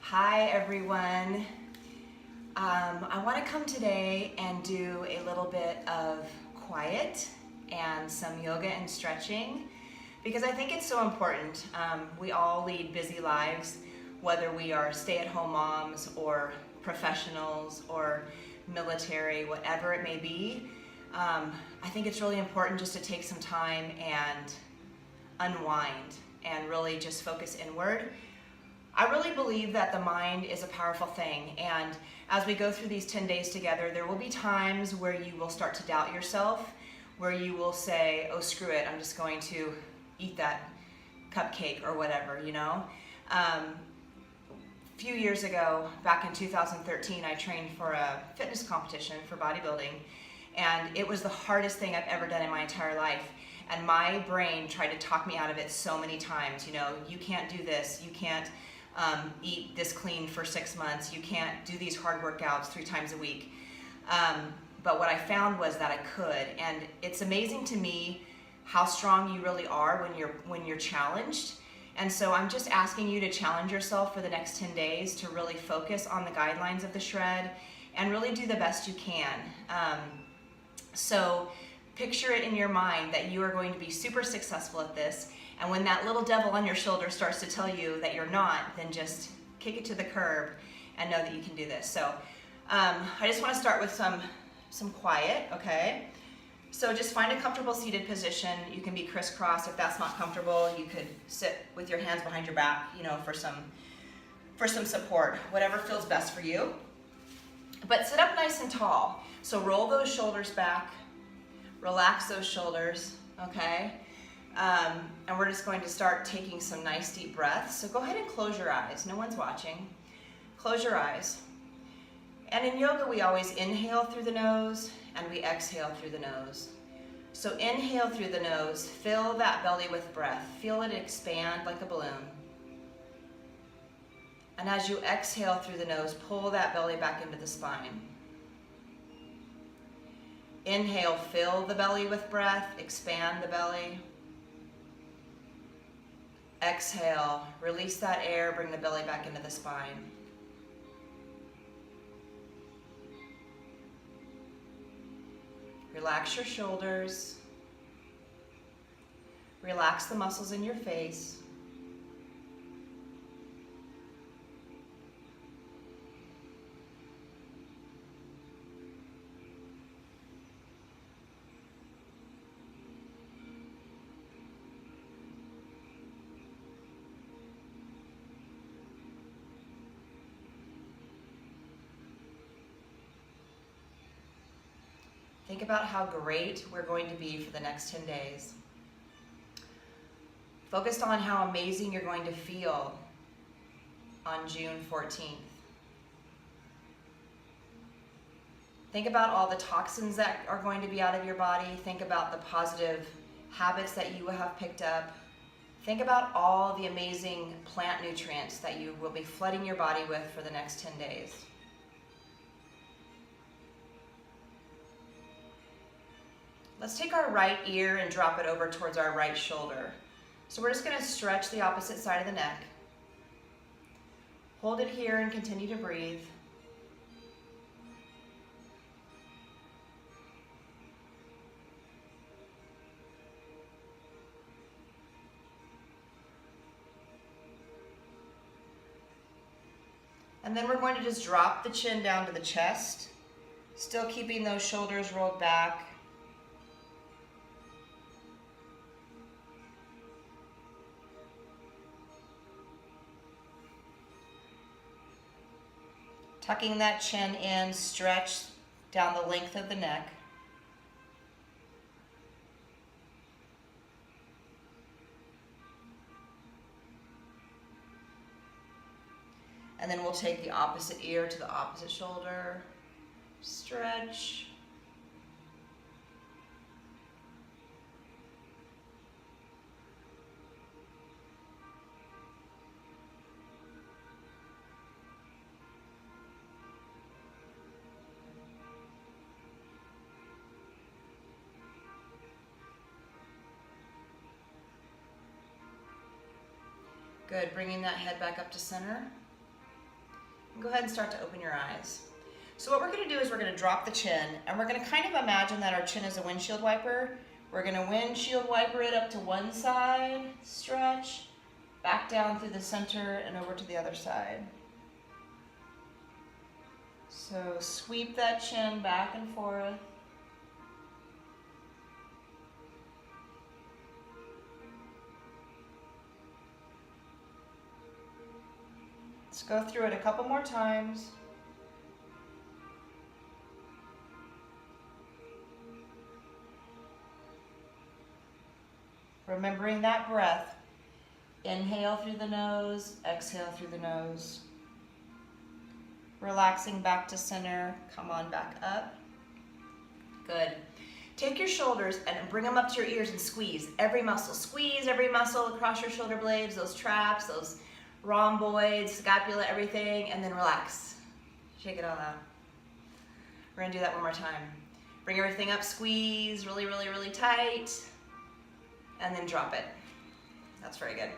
Hi everyone. I want to come today and do a little bit of quiet and some yoga and stretching because I think it's so important. We all lead busy lives, whether we are stay-at-home moms or professionals or military, whatever it may be. I think it's really important just to take some time and unwind and really just focus inward. I really believe that the mind is a powerful thing, and as we go through these 10 days together, there will be times where you will start to doubt yourself, where you will say, oh screw it, I'm just going to eat that cupcake or whatever, you know. A few years ago, back in 2013, I trained for a fitness competition for bodybuilding, and it was the hardest thing I've ever done in my entire life. And my brain tried to talk me out of it so many times. You know, you can't do this, you can't eat this clean for 6 months, you can't do these hard workouts 3 times a week. But what I found was that I could, and it's amazing to me how strong you really are when you're challenged. And so I'm just asking you to challenge yourself for the next 10 days to really focus on the guidelines of the shred and really do the best you can. So picture it in your mind that you are going to be super successful at this, and when that little devil on your shoulder starts to tell you that you're not, then just kick it to the curb and know that you can do this. So I just want to start with some quiet, okay? So just find a comfortable seated position. You can be crisscross if that's not comfortable. You could sit with your hands behind your back, you know, for some support, whatever feels best for you. But sit up nice and tall. So roll those shoulders back, relax those shoulders, okay? And we're just going to start taking some nice deep breaths. So go ahead and close your eyes. No one's watching. Close your eyes. And in yoga, we always inhale through the nose and we exhale through the nose. So inhale through the nose, fill that belly with breath. Feel it expand like a balloon. And as you exhale through the nose, pull that belly back into the spine. Inhale, fill the belly with breath, expand the belly. Exhale, release that air, bring the belly back into the spine. Relax your shoulders. Relax the muscles in your face. Think about how great we're going to be for the next 10 days. Focused on how amazing you're going to feel on June 14th. Think about all the toxins that are going to be out of your body. Think about the positive habits that you have picked up. Think about all the amazing plant nutrients that you will be flooding your body with for the next 10 days. Let's take our right ear and drop it over towards our right shoulder. So we're just going to stretch the opposite side of the neck. Hold it here and continue to breathe. And then we're going to just drop the chin down to the chest, still keeping those shoulders rolled back. Tucking that chin in, stretch down the length of the neck. And then we'll take the opposite ear to the opposite shoulder. Stretch. Good, bringing that head back up to center. Go ahead and start to open your eyes. So what we're gonna do is we're gonna drop the chin, and we're gonna kind of imagine that our chin is a windshield wiper. We're gonna windshield wiper it up to one side, stretch, back down through the center and over to the other side. So sweep that chin back and forth. Let's go through it a couple more times. Remembering that breath. Inhale through the nose, exhale through the nose. Relaxing back to center, come on back up. Good. Take your shoulders and bring them up to your ears and squeeze every muscle. Squeeze every muscle across your shoulder blades, those traps, those rhomboids, scapula, everything, and then relax. Shake it all out. We're gonna do that one more time. Bring everything up, squeeze really, really, really tight, and then drop it. That's very good.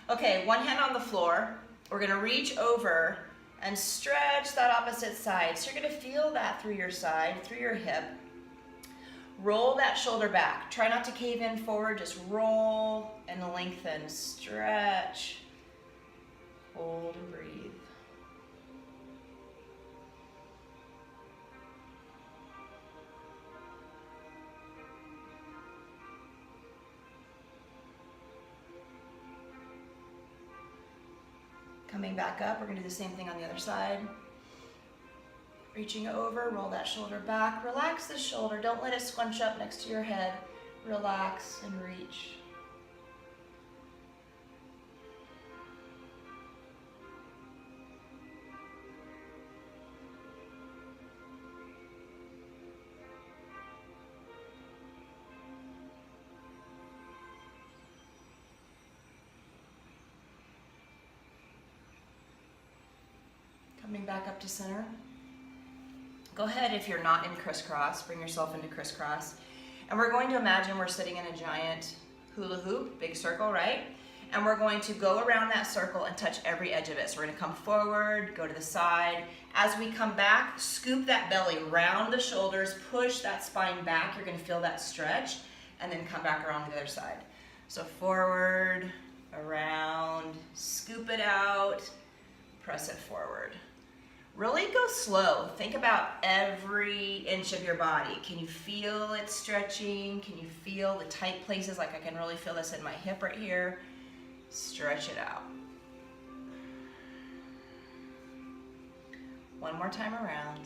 Okay, one hand on the floor. We're gonna reach over and stretch that opposite side. So you're gonna feel that through your side, through your hip. Roll that shoulder back. Try not to cave in forward, just roll and lengthen, stretch, hold and breathe. Coming back up, we're gonna do the same thing on the other side. Reaching over, roll that shoulder back. Relax the shoulder, don't let it scrunch up next to your head. Relax and reach. Coming back up to center. Go ahead, if you're not in crisscross, bring yourself into crisscross. And we're going to imagine we're sitting in a giant hula hoop, big circle, right? And we're going to go around that circle and touch every edge of it. So we're gonna come forward, go to the side. As we come back, scoop that belly round the shoulders, push that spine back. You're gonna feel that stretch, and then come back around to the other side. So forward, around, scoop it out, press it forward. Really go slow. Think about every inch of your body. Can you feel it stretching? Can you feel the tight places? Like I can really feel this in my hip right here. Stretch it out. One more time around.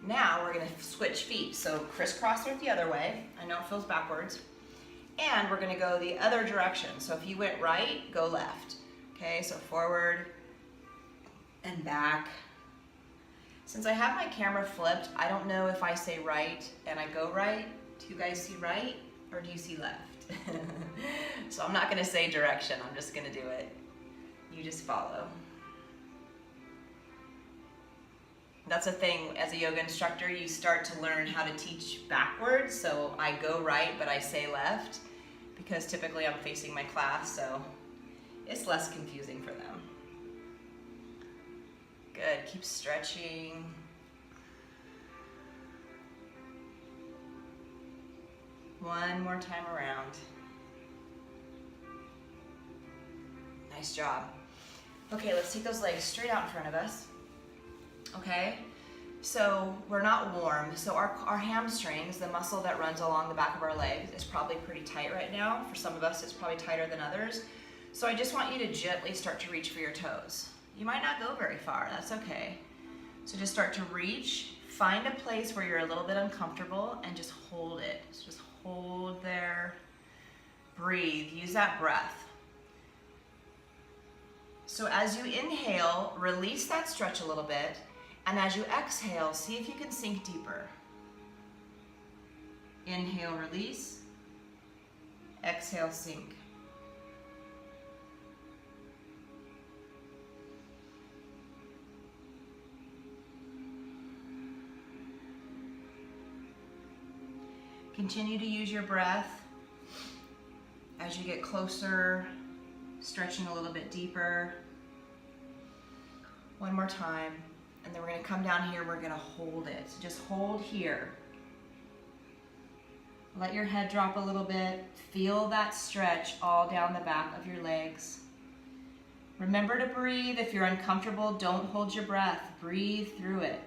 Now we're gonna switch feet. So crisscross it the other way. I know it feels backwards. And we're gonna go the other direction. So if you went right, go left. Okay, so forward and back. Since I have my camera flipped, I don't know if I say right and I go right. Do you guys see right or do you see left? So I'm not gonna say direction, I'm just gonna do it. You just follow. That's a thing, as a yoga instructor, you start to learn how to teach backwards. So I go right, but I say left, because typically I'm facing my class, so it's less confusing for them. Good, keep stretching. One more time around. Nice job. Okay, let's take those legs straight out in front of us. Okay, so we're not warm, so our hamstrings, the muscle that runs along the back of our legs, is probably pretty tight right now. For some of us, it's probably tighter than others. So I just want you to gently start to reach for your toes. You might not go very far, that's okay. So just start to reach, find a place where you're a little bit uncomfortable and just hold it. So just hold there, breathe, use that breath. So as you inhale, release that stretch a little bit. And as you exhale, see if you can sink deeper. Inhale, release. Exhale, sink. Continue to use your breath as you get closer Stretching a little bit deeper. One more time. And then we're gonna come down here, we're gonna hold it. So just hold here. Let your head drop a little bit. Feel that stretch all down the back of your legs. Remember to breathe. If you're uncomfortable, don't hold your breath. Breathe through it.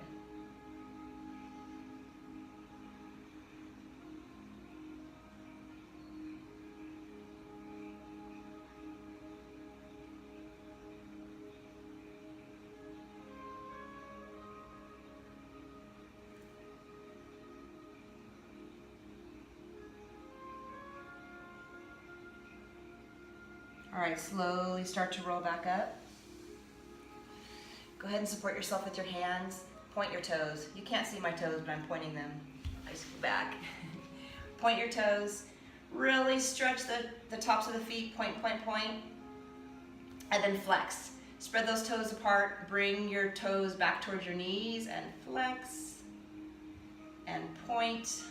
All right, slowly start to roll back up. Go ahead and support yourself with your hands. Point your toes. You can't see my toes, but I'm pointing them. I scoot back. Point your toes. Really stretch the tops of the feet. Point, point, point. And then flex. Spread those toes apart. Bring your toes back towards your knees and flex. And point.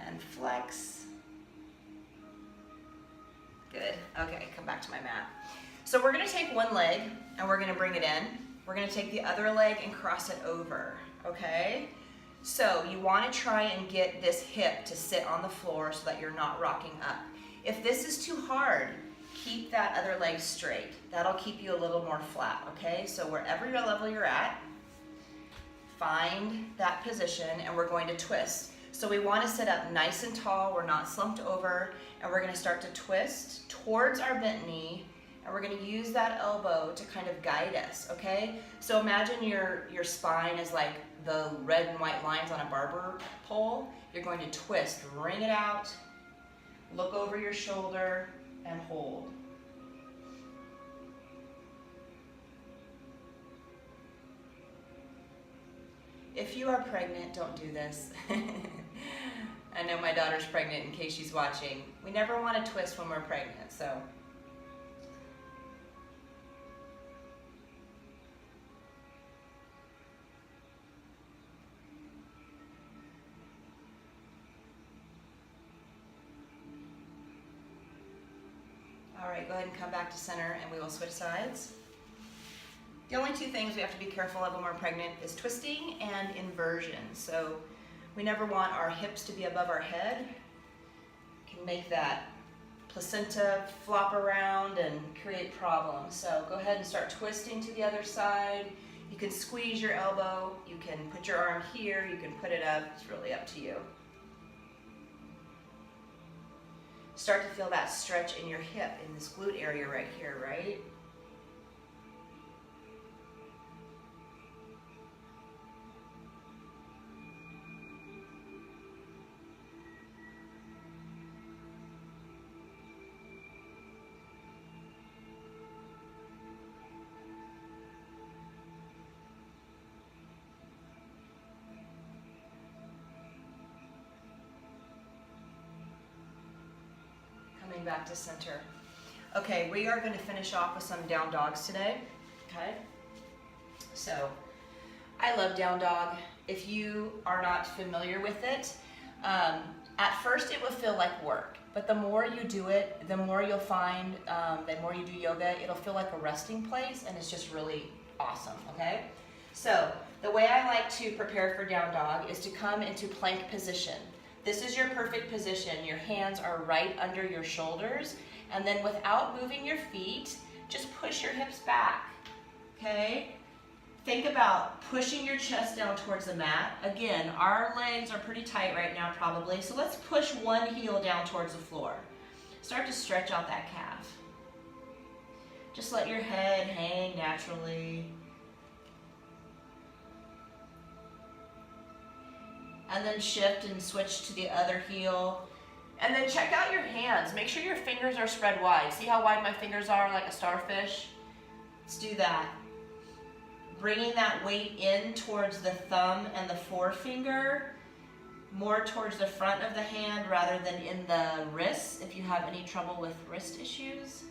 And flex. Good. Okay, come back to my mat. So we're gonna take one leg and we're gonna bring it in. We're gonna take the other leg and cross it over, okay? So you wanna try and get this hip to sit on the floor so that you're not rocking up. If this is too hard, keep that other leg straight. That'll keep you a little more flat, okay? So wherever your level you're at, find that position and we're going to twist. So we want to sit up nice and tall, we're not slumped over, and we're going to start to twist towards our bent knee, and we're going to use that elbow to kind of guide us, okay? So imagine your spine is like the red and white lines on a barber pole. You're going to twist, wring it out, look over your shoulder, and hold. If you are pregnant, don't do this. I know my daughter's pregnant in case she's watching. We never want to twist when we're pregnant, so. All right, go ahead and come back to center and we will switch sides. The only two things we have to be careful of when we're pregnant is twisting and inversion. So we never want our hips to be above our head. It can make that placenta flop around and create problems. So go ahead and start twisting to the other side. You can squeeze your elbow. You can put your arm here. You can put it up. It's really up to you. Start to feel that stretch in your hip, in this glute area right here, right? Back to center. Okay, we are going to finish off with some down dogs today. Okay, so I love down dog. If you are not familiar with it, at first it will feel like work, but the more you do it, the more you'll find, the more you do yoga, it'll feel like a resting place, and it's just really awesome. Okay, so the way I like to prepare for down dog is to come into plank position. This is your perfect position. Your hands are right under your shoulders, and then without moving your feet, just push your hips back, okay? Think about pushing your chest down towards the mat. Again, our legs are pretty tight right now probably, so let's push one heel down towards the floor. Start to stretch out that calf. Just let your head hang naturally. And then shift and switch to the other heel. And then check out your hands. Make sure your fingers are spread wide. See how wide my fingers are, like a starfish? Let's do that. Bringing that weight in towards the thumb and the forefinger, more towards the front of the hand rather than in the wrists if you have any trouble with wrist issues.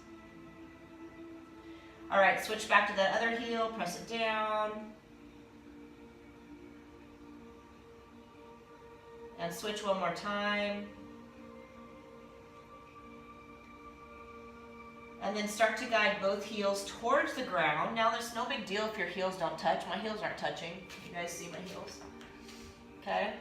All right, switch back to the other heel, press it down. And switch one more time. And then start to guide both heels towards the ground. Now there's no big deal if your heels don't touch. My heels aren't touching. You guys see my heels? Okay?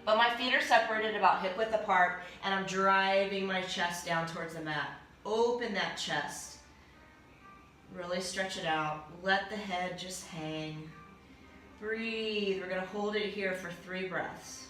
But my feet are separated about hip width apart, and I'm driving my chest down towards the mat. Open that chest. Really stretch it out. Let the head just hang. Breathe. We're going to hold it here for 3 breaths.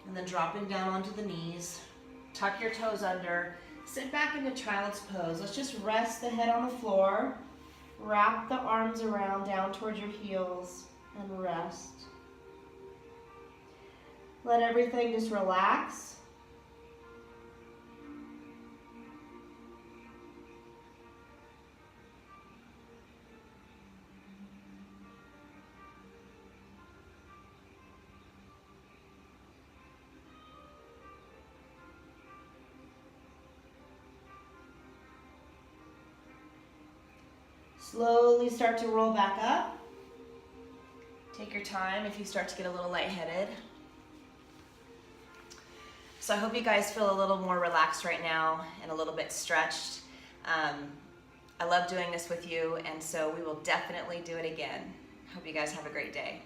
And then dropping down onto the knees. Tuck your toes under. Sit back into child's pose. Let's just rest the head on the floor. Wrap the arms around down towards your heels and rest. Let everything just relax. Slowly start to roll back up. Take your time if you start to get a little lightheaded. So I hope you guys feel a little more relaxed right now and a little bit stretched. I love doing this with you, and so we will definitely do it again. Hope you guys have a great day.